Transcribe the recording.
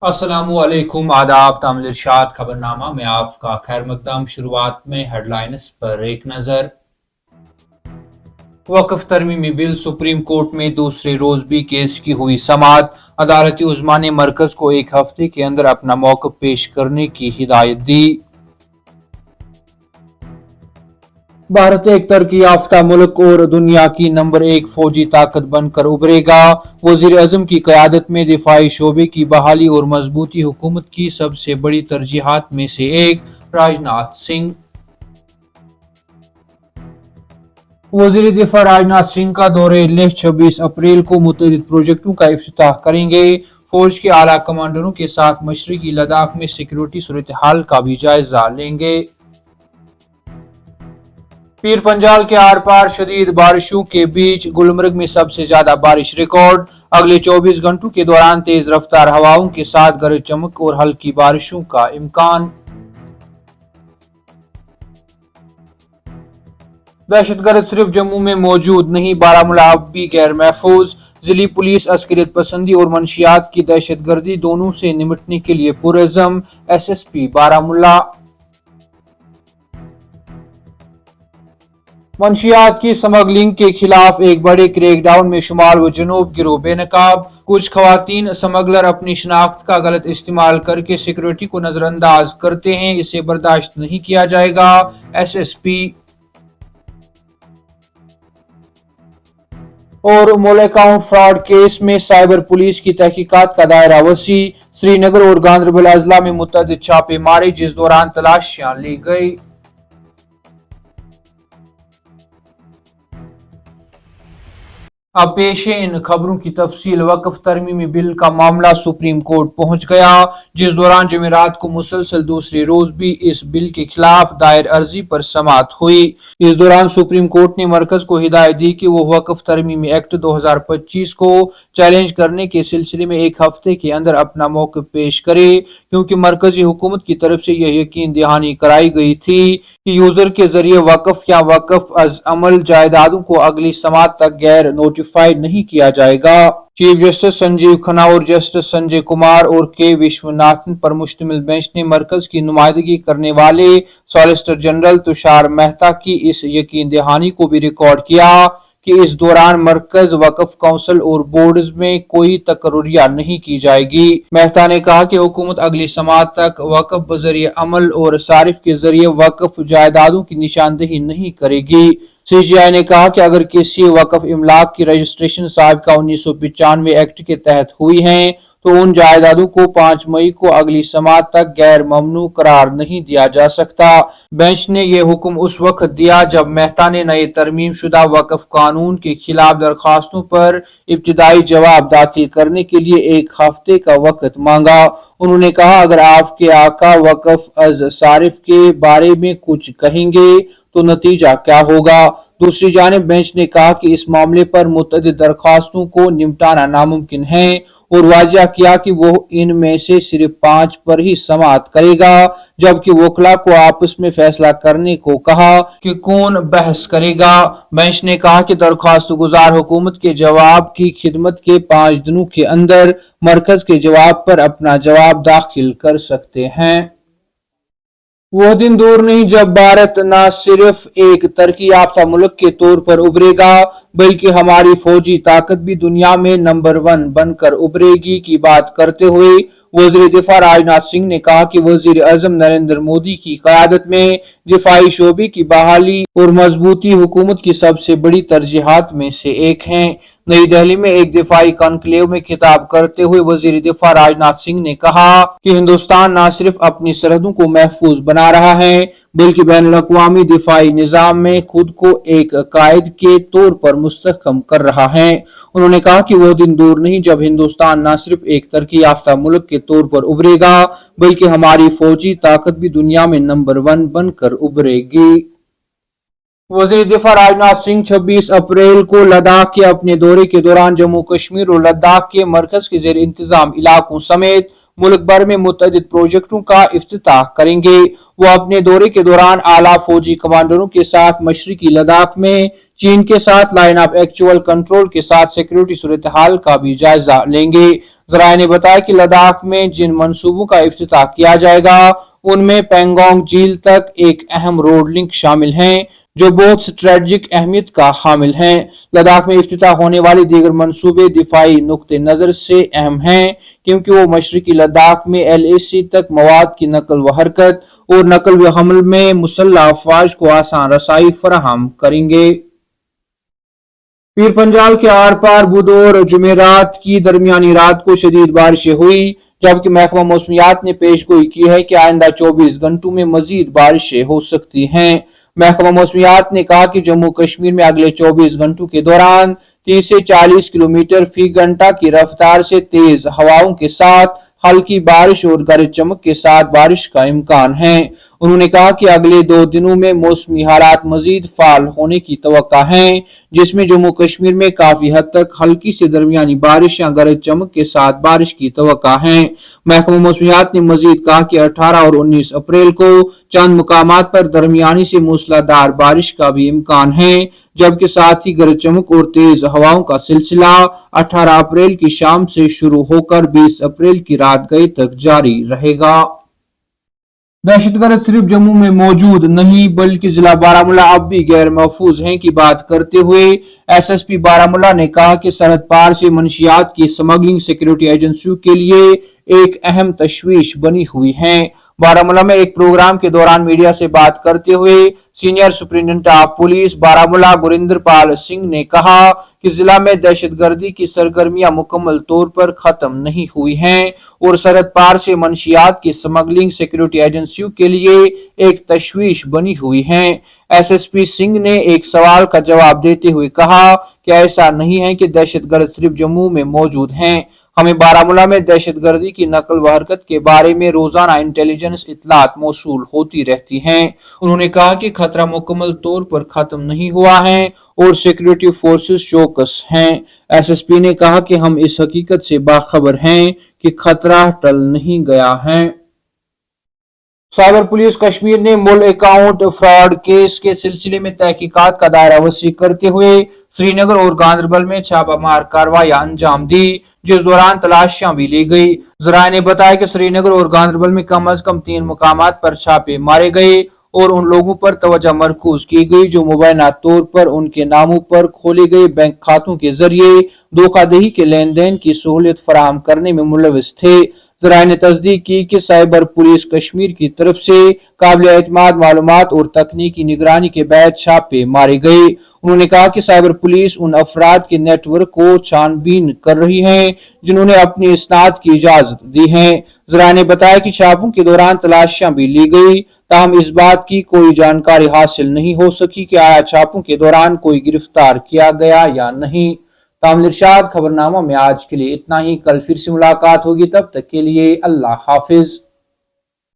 अस्सलाम वालेकुम, आदाब। तामिल इरशाद खबरनामा में आपका खैर मकदम। शुरुआत में हेडलाइंस पर एक नजर। वक्फ तरमीमी बिल सुप्रीम कोर्ट में दूसरे रोज भी केस की हुई समाअत। अदालत उज़्मा ने मरकज को एक हफ्ते के अंदर अपना मौक़िफ़ पेश करने की हिदायत दी। भारत एक तरक्की याफ्ता मुल्क और दुनिया की नंबर 1 फौजी ताकत बनकर उभरेगा। वजीर आज़म की क़यादत में दिफाई शोबे की बहाली और मजबूती हुकूमत की सबसे बड़ी तरजीहात में से एक। राजनाथ सिंह। वजीर दिफा राजनाथ सिंह का दौरे लेह 26 अप्रैल को मुतअद्दिद प्रोजेक्टों का इफ्तिताह करेंगे। फौज के आला कमांडरों के साथ मशरकी लद्दाख में सिक्योरिटी सूरत हाल का भी जायजा लेंगे। पीर पंजाल के आर पार शदीद बारिशों के बीच गुलमर्ग में सबसे ज्यादा बारिश रिकॉर्ड। अगले 24 घंटों के दौरान तेज रफ्तार हवाओं के साथ गरज चमक और हल्की बारिशों का इम्कान। दहशतगर्द सिर्फ जम्मू में मौजूद नहीं, बारामूला अब भी गैर महफूज। जिली पुलिस अस्करियत पसंदी और मंशियात की दहशतगर्दी दोनों से निपटने के लिए पुरअज़म। SSP बारामूला। मंशियात की स्मगलिंग के खिलाफ एक बड़े क्रैकडाउन में शुमाल व जनूब गिरोह बेनकाब। कुछ खवातीन स्मगलर अपनी शनाख्त का गलत इस्तेमाल करके सिक्योरिटी को नजरअंदाज करते हैं, इसे बर्दाश्त नहीं किया जाएगा। SSP। और मोल अकाउंट फ्रॉड केस में साइबर पुलिस की तहकीकात का दायरा वसी। श्रीनगर और गांधरबल अजला में मुतअद्दिद छापे मारे, जिस दौरान तलाशियां ली गई। अब पेश है इन खबरों की तफसील। वक्फ तरमीमी बिल का मामला सुप्रीम कोर्ट पहुंच गया, जिस दौरान जुमेरात को मुसलसल दूसरे रोज भी इस बिल के खिलाफ दायर अर्जी पर समाअत हुई। इस दौरान सुप्रीम कोर्ट ने मरकज को हिदायत दी कि वो वक्फ तरमीमी एक्ट 2025 को चैलेंज करने के सिलसिले में एक हफ्ते के अंदर अपना मौक़िफ़ पेश करे, क्योंकि मरकजी हुकूमत की तरफ से यह यकीन दहानी कराई गई थी कि यूजर के जरिए वक्फ या वक्फ अज अमल जायदादों को अगली समाअत तक गैर नोटिफाइड नहीं किया जाएगा। चीफ जस्टिस संजीव खन्ना और जस्टिस संजय कुमार और के विश्वनाथन पर मुश्तमिल बेंच ने मरकज की नुमाइंदगी करने वाले सॉलिसिटर जनरल तुषार मेहता की इस यकीन दहानी को भी रिकॉर्ड किया कि इस दौरान मरकज वक्फ काउंसिल और बोर्ड्स में कोई तकर्रुरिया नहीं की जाएगी। मेहता ने कहा कि हुकूमत अगली समाअत तक वक्फ बजरिए अमल और सारिफ के जरिए वक्फ जायदादों की निशानदेही नहीं करेगी। CGI ने कहा कि अगर किसी वक्फ इमलाक की रजिस्ट्रेशन साबिका 1995 एक्ट के तहत हुई है तो उन जायदादों को 5 मई को अगली समाअत तक गैर ममनू करार नहीं दिया जा सकता। बेंच ने यह हुक्म उस वक्त दिया जब मेहता ने नए तरमीम शुदा वक्फ कानून के खिलाफ दरखास्तों पर इब्तिदाई जवाब दाखिल करने के लिए एक हफ्ते का वक्त मांगा। उन्होंने कहा, अगर आपके आका वक्फ अज सारिफ के बारे में कुछ कहेंगे तो नतीजा क्या होगा। दूसरी जानिब बेंच ने कहा कि इस मामले पर मुतअद्दिद दरखास्तों को निपटाना नामुमकिन है और वाजिया किया कि वो इनमें से सिर्फ 5 पर ही समाअत करेगा, जबकि वकला को आपस में फैसला करने को कहा कि कौन बहस करेगा। बेंच ने कहा कि दरखास्त गुजार हुकूमत के जवाब की खिदमत के 5 दिनों के अंदर मरकज के जवाब पर अपना जवाब दाखिल कर सकते हैं। वह दिन दूर नहीं जब भारत न सिर्फ एक तरक्की याफ्ता मुल्क के तौर पर उभरेगा, बल्कि हमारी फौजी ताकत भी दुनिया में नंबर 1 बनकर उभरेगी की बात करते हुए वजीर दिफा राजनाथ सिंह ने कहा कि वजीर आजम नरेंद्र मोदी की क़यादत में दिफाई शोबे की बहाली और मजबूती हुकूमत की सबसे बड़ी तरजीहात में से एक है। नई दिल्ली में एक दिफाई कॉन्क्लेव में खिताब करते हुए वजीर दिफा राजनाथ सिंह ने कहा कि हिंदुस्तान न सिर्फ अपनी सरहदों को महफूज बना रहा है, बल्कि बैनुल-अक़वामी दिफाई निज़ाम में खुद को एक कायद के तौर पर मुस्तहकम कर रहा है। उन्होंने कहा कि वो दिन दूर नहीं जब हिंदुस्तान न सिर्फ एक तरक्की याफ्ता मुल्क के तौर पर उभरेगा, बल्कि हमारी फौजी ताकत भी दुनिया में नंबर 1 बनकर उभरेगी। वज़ीर दिफा राजनाथ सिंह 26 अप्रैल को लद्दाख के अपने दौरे के दौरान जम्मू कश्मीर और लद्दाख के मरकज के ज़ेर इंतजाम इलाकों समेत मुल्क भर में मुतअद्दिद प्रोजेक्टों का इफ्तिताह करेंगे। वो अपने दौरे के दौरान आला फौजी कमांडरों के साथ मशरकी लद्दाख में चीन के साथ लाइन ऑफ एक्चुअल कंट्रोल के साथ सिक्योरिटी सूरत हाल का भी जायजा लेंगे। ذرائع نے بتایا کہ لداخ میں جن منصوبوں کا افتتاح کیا جائے گا ان میں پینگونگ جھیل تک ایک اہم روڈ لنک شامل ہیں جو بہت اسٹریٹجک اہمیت کا حامل ہیں۔ لداخ میں افتتاح ہونے والی دیگر منصوبے دفاعی نقطہ نظر سے اہم ہیں کیونکہ وہ مشرقی لداخ میں LAC تک مواد کی نقل و حرکت اور نقل و حمل میں مسلح افواج کو آسان رسائی فراہم کریں گے۔ پیر پنجال کے آر پار بدھ اور جمعرات کی درمیانی رات کو شدید بارشیں ہوئی جبکہ محکمہ موسمیات نے پیش گوئی کی ہے کہ آئندہ 24 گھنٹوں میں مزید بارشیں ہو سکتی ہیں۔ محکمہ موسمیات نے کہا کہ جموں کشمیر میں اگلے 24 گھنٹوں کے دوران 30 سے 40 کلومیٹر فی گھنٹہ کی رفتار سے تیز ہواؤں کے ساتھ ہلکی بارش اور گرج چمک کے ساتھ بارش کا امکان ہے۔ انہوں نے کہا کہ اگلے 2 دنوں میں موسمی حالات مزید فعال ہونے کی توقع ہے جس میں جموں کشمیر میں کافی حد تک ہلکی سے درمیانی بارش یا گرج چمک کے ساتھ بارش کی توقع ہے۔ محکمہ موسمیات نے مزید کہا کہ 18 اور 19 اپریل کو چند مقامات پر درمیانی سے موسلا دھار بارش کا بھی امکان ہے جبکہ ساتھ ہی گرج چمک اور تیز ہواؤں کا سلسلہ 18 اپریل کی شام سے شروع ہو کر 20 اپریل کی رات گئے تک جاری رہے گا۔ دہشت گرد صرف جموں میں موجود نہیں بلکہ ضلع بارہمولہ اب بھی غیر محفوظ ہیں کی بات کرتے ہوئے SSP بارہمولہ نے کہا کہ سرحد پار سے منشیات کی سمگلنگ سیکورٹی ایجنسیوں کے لیے ایک اہم تشویش بنی ہوئی ہے۔ بارہمولہ میں ایک پروگرام کے دوران میڈیا سے بات کرتے ہوئے senior superintendent of police Baramulla Gurinder Pal Singh نے کہا کہ ضلع میں دہشت گردی کی سرگرمیاں مکمل طور پر ختم نہیں ہوئی ہیں اور سرحد پار سے منشیات کی سمگلنگ سیکورٹی ایجنسیوں کے لیے ایک تشویش بنی ہوئی ہیں۔ SSP سنگھ نے ایک سوال کا جواب دیتے ہوئے کہا کہ ایسا نہیں ہے کہ دہشت گرد صرف جموں میں موجود ہیں، ہمیں بارہمولہ میں دہشت گردی کی نقل و حرکت کے بارے میں روزانہ انٹیلیجنس اطلاعات موصول ہوتی رہتی ہیں۔ انہوں نے کہا کہ خطرہ مکمل طور پر ختم نہیں ہوا ہے اور سیکورٹی فورسز چوکس ہیں۔ SSP نے کہا کہ ہم اس حقیقت سے باخبر ہیں کہ خطرہ ٹل نہیں گیا ہے۔ سائبر پولیس کشمیر نے مول اکاؤنٹ فراڈ کیس کے سلسلے میں تحقیقات کا دائرہ وسیع کرتے ہوئے سری نگر اور گاندربل میں چھاپہ مار کارروائیاں انجام دی جس دوران تلاشیاں بھی لی گئی۔ ذرائع نے بتایا کہ سری نگر اور گاندربل میں کم از کم 3 مقامات پر چھاپے مارے گئے اور ان لوگوں پر توجہ مرکوز کی گئی جو مبینہ طور پر ان کے ناموں پر کھولے گئے بینک کھاتوں کے ذریعے دھوکہ دہی کے لین دین کی سہولت فراہم کرنے میں ملوث تھے۔ ذرائع نے تصدیق کی کہ سائبر پولیس کشمیر کی طرف سے قابل اعتماد معلومات اور تکنیکی نگرانی کے بعد چھاپے مارے گئے۔ انہوں نے کہا کہ سائبر پولیس ان افراد کے نیٹ ورک کو چھان بین کر رہی ہے جنہوں نے اپنی اسناد کی اجازت دی ہے۔ ذرائع نے بتایا کہ چھاپوں کے دوران تلاشیاں بھی لی گئی تاہم اس بات کی کوئی جانکاری حاصل نہیں ہو سکی کہ آیا چھاپوں کے دوران کوئی گرفتار کیا گیا یا نہیں۔ تامل ارشاد خبرنامہ میں آج کے لیے اتنا ہی، کل پھر سے ملاقات ہوگی، تب تک کے لیے اللہ حافظ۔